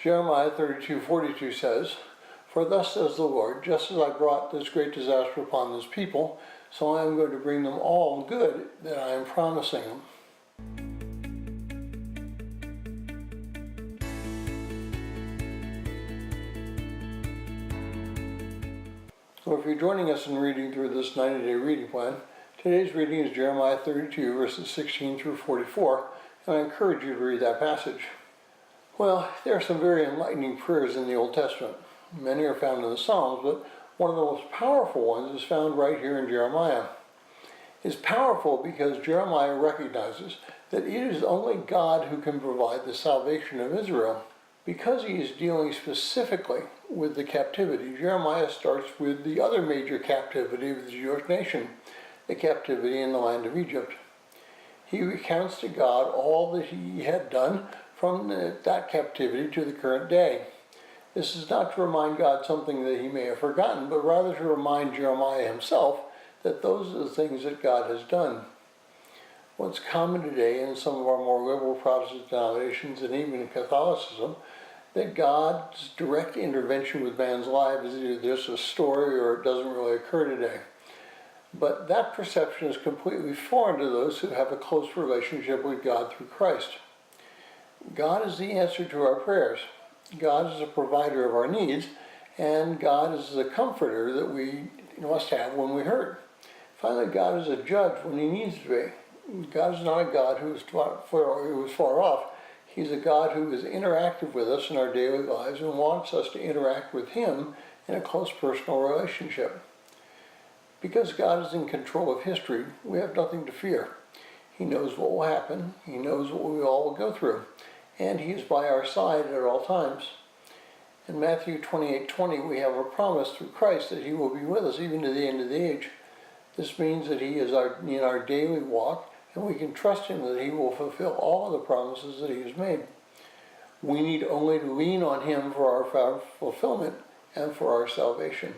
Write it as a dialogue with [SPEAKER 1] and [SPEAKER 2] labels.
[SPEAKER 1] Jeremiah 32:42 says, "For thus says the Lord, just as I brought this great disaster upon this people, so I am going to bring them all good that I am promising them." So if you're joining us in reading through this 90-day reading plan, today's reading is Jeremiah 32, verses 16 through 44, and I encourage you to read that passage. Well, there are some very enlightening prayers in the Old Testament. Many are found in the Psalms, but one of the most powerful ones is found right here in Jeremiah. It's powerful because Jeremiah recognizes that it is only God who can provide the salvation of Israel. Because he is dealing specifically with the captivity, Jeremiah starts with the other major captivity of the Jewish nation, the captivity in the land of Egypt. He recounts to God all that he had done from that captivity to the current day. This is not to remind God something that he may have forgotten, but rather to remind Jeremiah himself that those are the things that God has done. What's common today in some of our more liberal Protestant denominations and even in Catholicism, that God's direct intervention with man's life is either just a story or it doesn't really occur today. But that perception is completely foreign to those who have a close relationship with God through Christ. God is the answer to our prayers. God is a provider of our needs, and God is the comforter that we must have when we hurt. Finally, God is a judge when he needs to be. God is not a God who is far off. He's a God who is interactive with us in our daily lives and wants us to interact with him in a close personal relationship. Because God is in control of history, we have nothing to fear. He knows what will happen. He knows what we all will go through. And he is by our side at all times. In Matthew 28:20, we have a promise through Christ that he will be with us even to the end of the age. This means that he is in our daily walk, and we can trust him that he will fulfill all of the promises that he has made. We need only to lean on him for our fulfillment and for our salvation.